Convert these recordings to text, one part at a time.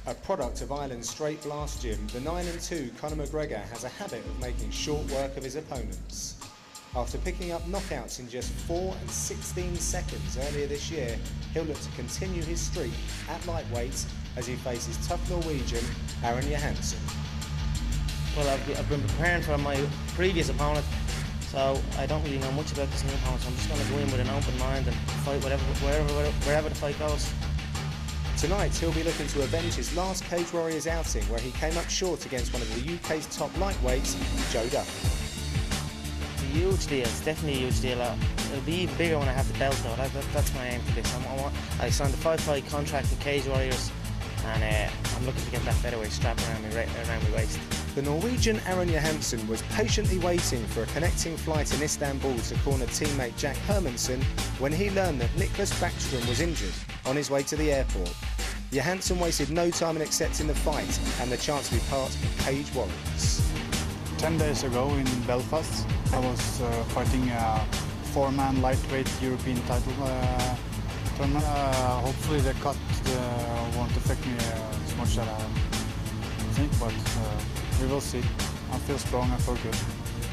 A product of Ireland's straight blast gym, the 9-2 Conor McGregor has a habit of making short work of his opponents. After picking up knockouts in just 4 and 16 seconds earlier this year, he'll look to continue his streak at lightweight as he faces tough Norwegian Jahnsen. Well, I've been preparing for my previous opponent, so I don't really know much about this new opponent, so I'm just going to go in with an open mind and fight wherever the fight goes. Tonight he'll be looking to avenge his last Cage Warriors outing where he came up short against one of the UK's top lightweights, Joe Duffy. It's a huge deal, it's definitely a huge deal. It'll be even bigger when I have the belt though, that's my aim for this. I signed a 5-fight contract with Cage Warriors and I'm looking to get that featherweight strap around my waist. The Norwegian Jahnsen was patiently waiting for a connecting flight in Istanbul to corner teammate Jack Hermansson when he learned that Niklas Backstrom was injured on his way to the airport. Jahnsen wasted no time in accepting the fight and the chance to be part of Cage Warriors. 10 days ago in Belfast, I was fighting a 4-man lightweight European title tournament. Hopefully the cut won't affect me as much as I think, but we will see. I feel strong, I feel good.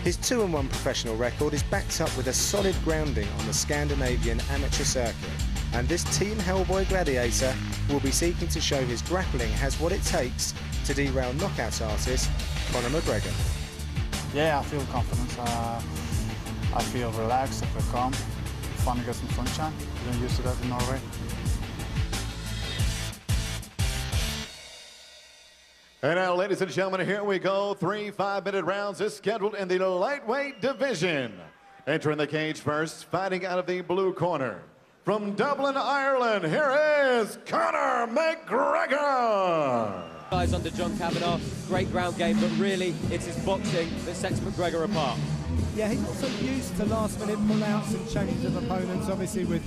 His 2-1 professional record is backed up with a solid grounding on the Scandinavian amateur circuit, and this Team Hellboy gladiator will be seeking to show his grappling has what it takes to derail knockout artist Conor McGregor. Yeah, I feel confidence. I feel relaxed, I feel calm. Finally got some sunshine. We're used to that in Norway. And now, ladies and gentlemen, here we go. 3 5-minute rounds is scheduled in the lightweight division. Entering the cage first, fighting out of the blue corner. From Dublin, Ireland, here is Conor McGregor. Guys under John Kavanagh, great ground game, but really it's his boxing that sets McGregor apart. Yeah, he's not so used to last-minute pull-outs and changes of opponents, obviously with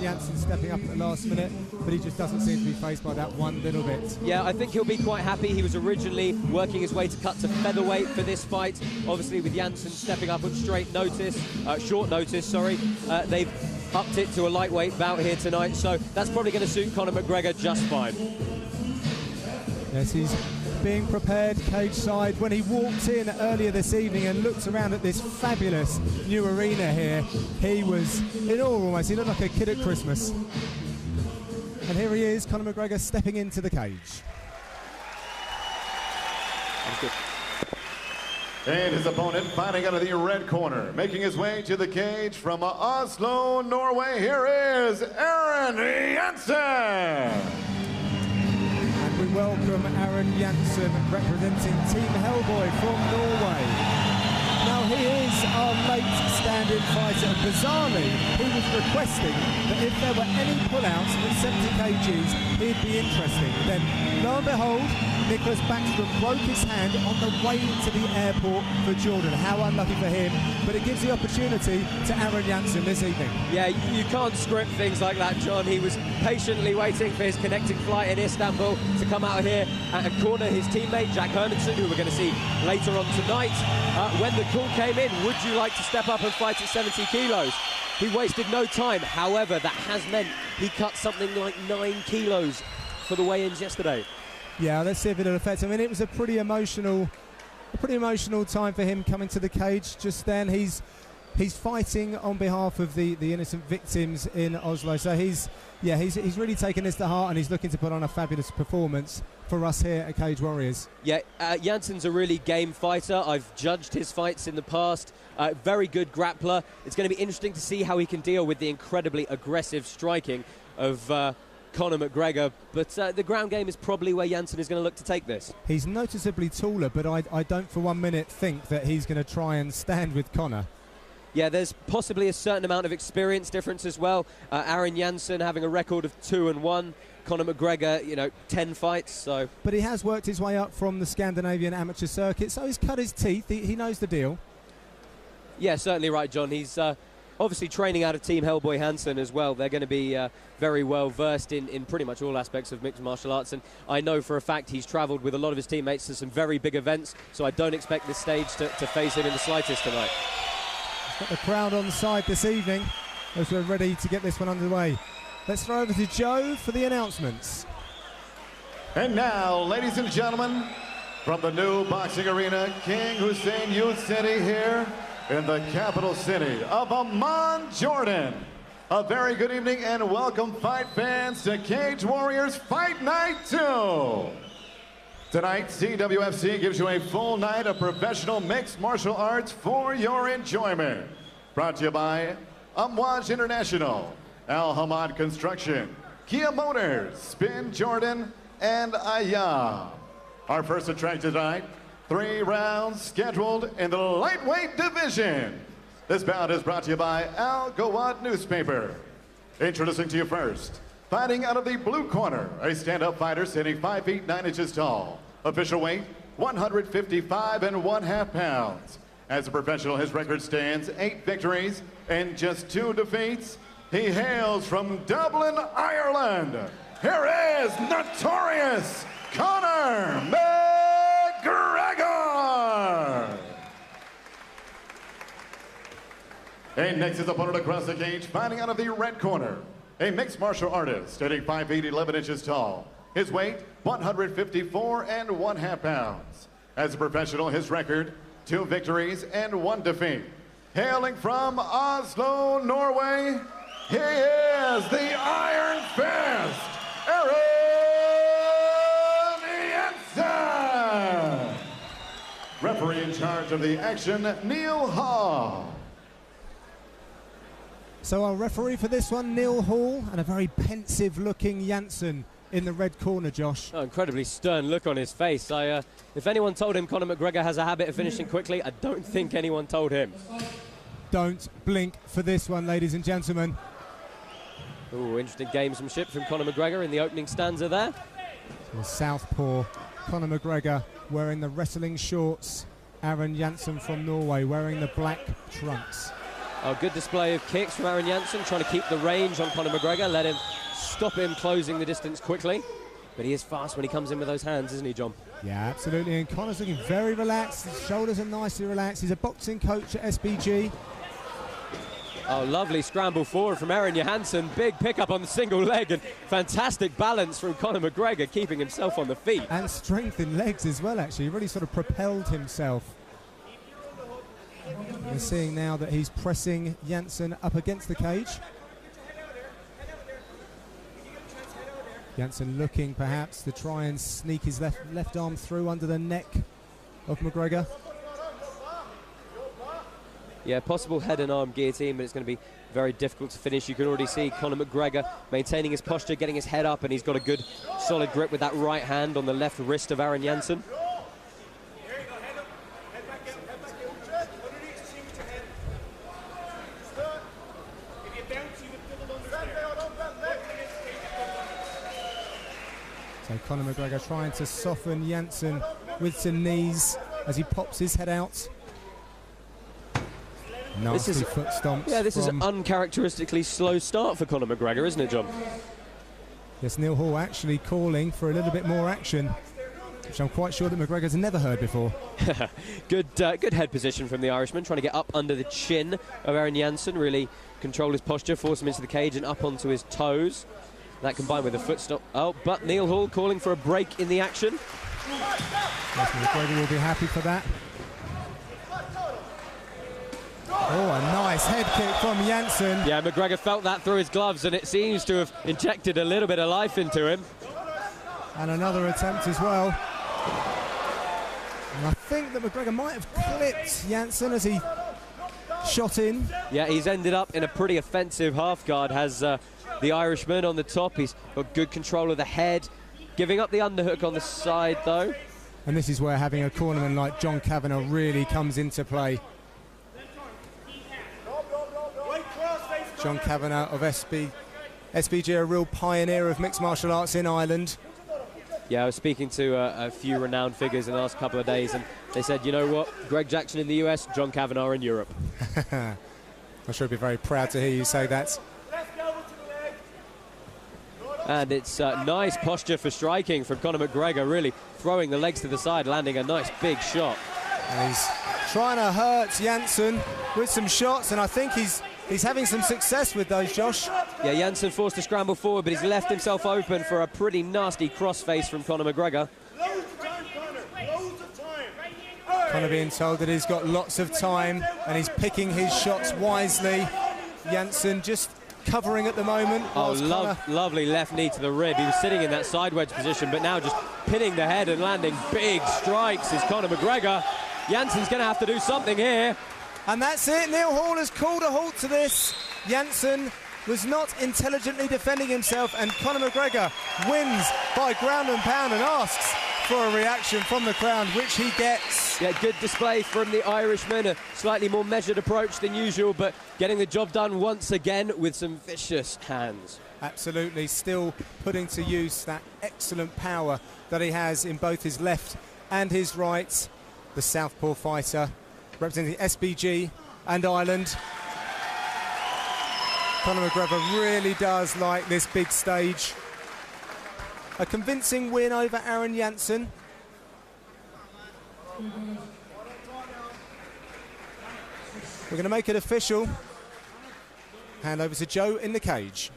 Jahnsen stepping up at the last minute, but he just doesn't seem to be faced by that one little bit. Yeah, I think he'll be quite happy. He was originally working his way to cut to featherweight for this fight. Obviously with Jahnsen stepping up on short notice, they've upped it to a lightweight bout here tonight, so that's probably going to suit Conor McGregor just fine. Yes, he's being prepared cage side. When he walked in earlier this evening and looked around at this fabulous new arena here, he was in awe almost. He looked like a kid at Christmas. And here he is, Conor McGregor stepping into the cage. And his opponent fighting out of the red corner, making his way to the cage from Oslo, Norway, here is Jahnsen. We welcome Jahnsen, representing Team Hellboy from Norway. Now he is our late stand-in fighter, and bizarrely he was requesting that if there were any pullouts at 70 kgs he'd be interested. And then lo and behold, Niklas Backstrom broke his hand on the way to the airport for Jordan. How unlucky for him, but it gives the opportunity to Jahnsen this evening. Yeah, you can't script things like that, John. He was patiently waiting for his connecting flight in Istanbul to come out here and corner his teammate Jack Hermansson, who we're going to see later on tonight. When the call came in, would you like to step up and fight at 70 kilos? He wasted no time. However, that has meant he cut something like 9 kilos for the weigh-ins yesterday. Yeah, let's see if it'll affect him. I mean, it was a pretty emotional time for him coming to the cage just then. He's fighting on behalf of the innocent victims in Oslo. So he's really taken this to heart, and he's looking to put on a fabulous performance for us here at Cage Warriors. Yeah, Jahnsen's a really game fighter. I've judged his fights in the past. Very good grappler. It's going to be interesting to see how he can deal with the incredibly aggressive striking of Conor McGregor, but the ground game is probably where Jahnsen is going to look to take this. He's noticeably taller, but I don't for 1 minute think that he's going to try and stand with Conor. Yeah, there's possibly a certain amount of experience difference as well. Jahnsen having a record of 2-1. Conor McGregor, 10 fights. So, but he has worked his way up from the Scandinavian amateur circuit, so he's cut his teeth. He knows the deal. Yeah, certainly right, John. He's obviously training out of Team Hellboy Jahnsen as well. They're going to be very well versed in pretty much all aspects of mixed martial arts, and I know for a fact he's travelled with a lot of his teammates to some very big events, so I don't expect this stage to face him in the slightest tonight. He's got the crowd on side this evening as we're ready to get this one underway. Let's throw over to Joe for the announcements. And now, ladies and gentlemen, from the new boxing arena, King Hussein Youth City here in the capital city of Amman, Jordan. A very good evening and welcome, fight fans, to Cage Warriors Fight Night 2. Tonight, CWFC gives you a full night of professional mixed martial arts for your enjoyment. Brought to you by Amwaj International, Al Hamad Construction, Kia Motors, Spin Jordan, and Aya. Our first attraction tonight, 3 rounds scheduled in the lightweight division. This bout is brought to you by Al Gawad Newspaper. Introducing to you first, fighting out of the blue corner, a stand-up fighter sitting 5 feet 9 inches tall. Official weight, 155 1/2 pounds. As a professional, his record stands 8 victories and just 2 defeats. He hails from Dublin, Ireland. Here is notorious Conor McGregor. And next, his opponent across the cage, fighting out of the red corner, a mixed martial artist, standing 5 feet 11 inches tall. His weight, 154 1/2 pounds. As a professional, his record, 2 victories and 1 defeat. Hailing from Oslo, Norway, he is the Iron Fist, Jahnsen. Referee in charge of the action, Neil Hall. So our referee for this one, Neil Hall, and a very pensive-looking Jahnsen in the red corner, Josh. Oh, incredibly stern look on his face. If anyone told him Conor McGregor has a habit of finishing quickly, I don't think anyone told him. Don't blink for this one, ladies and gentlemen. Ooh, interesting gamesmanship from Conor McGregor in the opening stanza there. So southpaw Conor McGregor wearing the wrestling shorts. Aaron Jahnsen from Norway wearing the black trunks. Oh, good display of kicks from Aaron Jahnsen, trying to keep the range on Conor McGregor, let him stop him closing the distance quickly. But he is fast when he comes in with those hands, isn't he, John? Yeah, absolutely. And Conor's looking very relaxed. His shoulders are nicely relaxed. He's a boxing coach at SBG. Oh, lovely scramble forward from Aaron Jahnsen. Big pickup on the single leg and fantastic balance from Conor McGregor, keeping himself on the feet. And strength in legs as well, actually. He really sort of propelled himself. We're seeing now that he's pressing Jahnsen up against the cage. Jahnsen looking perhaps to try and sneak his left arm through under the neck of McGregor. Yeah, possible head and arm guillotine, but it's going to be very difficult to finish. You can already see Conor McGregor maintaining his posture, getting his head up, and he's got a good solid grip with that right hand on the left wrist of Aaron Jahnsen. So Conor McGregor trying to soften Jahnsen with some knees as he pops his head out. Nasty foot stomps. Yeah, this is an uncharacteristically slow start for Conor McGregor, isn't it, John? Yes, Neil Hall actually calling for a little bit more action, which I'm quite sure that McGregor's never heard before. Good head position from the Irishman, trying to get up under the chin of Aaron Jahnsen, really control his posture, force him into the cage and up onto his toes. That combined with a foot stomp. Oh, but Neil Hall calling for a break in the action. Yes, McGregor will be happy for that. Oh, a nice head kick from Jahnsen. Yeah, McGregor felt that through his gloves, and it seems to have injected a little bit of life into him. And another attempt as well. And I think that McGregor might have clipped Jahnsen as he shot in. Yeah, he's ended up in a pretty offensive half guard, has the Irishman on the top. He's got good control of the head, giving up the underhook on the side, though. And this is where having a cornerman like John Kavanagh really comes into play. John Kavanagh of SBG, a real pioneer of mixed martial arts in Ireland. Yeah, I was speaking to a few renowned figures in the last couple of days, and they said, you know what, Greg Jackson in the US, John Kavanagh in Europe. I'm sure he'd be very proud to hear you say that. And it's nice posture for striking from Conor McGregor, really throwing the legs to the side, landing a nice big shot. And he's trying to hurt Jahnsen with some shots, and I think he's He's having some success with those, Josh. Yeah, Jahnsen forced to scramble forward, but he's left himself open for a pretty nasty crossface from Conor McGregor. Conor being told that he's got lots of time and he's picking his shots wisely. Jahnsen just covering at the moment. Oh, lovely left knee to the rib. He was sitting in that side wedge position, but now just pinning the head and landing big strikes is Conor McGregor. Jahnsen's going to have to do something here. And that's it. Neil Hall has called a halt to this. Jahnsen was not intelligently defending himself, and Conor McGregor wins by ground and pound and asks for a reaction from the crowd, which he gets. Yeah, good display from the Irishman, a slightly more measured approach than usual, but getting the job done once again with some vicious hands. Absolutely, still putting to use that excellent power that he has in both his left and his right. The southpaw fighter representing SBG and Ireland. Conor McGregor really does like this big stage. A convincing win over Aaron Jahnsen. We're going to make it official. Hand over to Joe in the cage.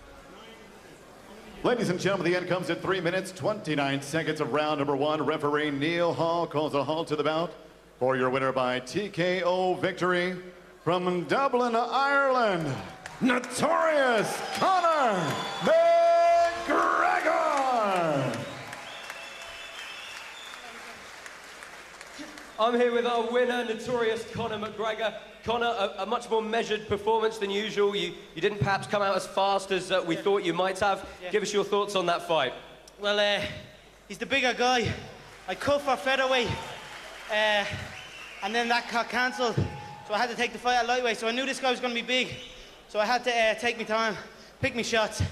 Ladies and gentlemen, the end comes at 3 minutes, 29 seconds of round number 1. Referee Neil Hall calls a halt to the bout for your winner by TKO victory from Dublin, Ireland, Notorious Conor McGregor. I'm here with our winner, Notorious Conor McGregor. Conor, a much more measured performance than usual. You didn't perhaps come out as fast as we thought you might have. Yeah. Give us your thoughts on that fight. Well, he's the bigger guy. I cut for featherweight, and then that got cancelled. So I had to take the fight at lightweight. So I knew this guy was going to be big. So I had to take my time, pick my shots,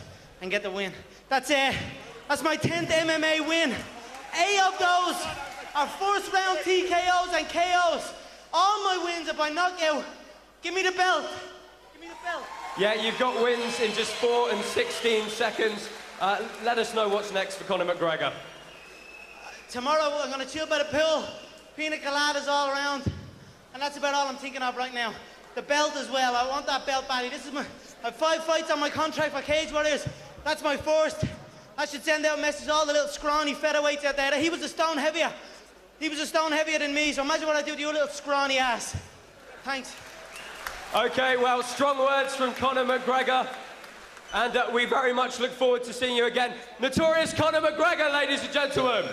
and get the win. That's my 10th MMA win. 8 of those are first round TKOs and KOs. All my wins are by knockout. Give me the belt. Give me the belt. Yeah, you've got wins in just 4 and 16 seconds. Let us know what's next for Conor McGregor. Tomorrow I'm going to chill by the pool. Pina coladas all around. And that's about all I'm thinking of right now. The belt as well. I want that belt badly. This is I have 5 fights on my contract for Cage Warriors. That's my first. I should send out a message to all the little scrawny featherweights out there that he was a stone heavier. He was a stone heavier than me, so imagine what I do to your little scrawny ass. Thanks. Okay, well, strong words from Conor McGregor, and we very much look forward to seeing you again. Notorious Conor McGregor, ladies and gentlemen.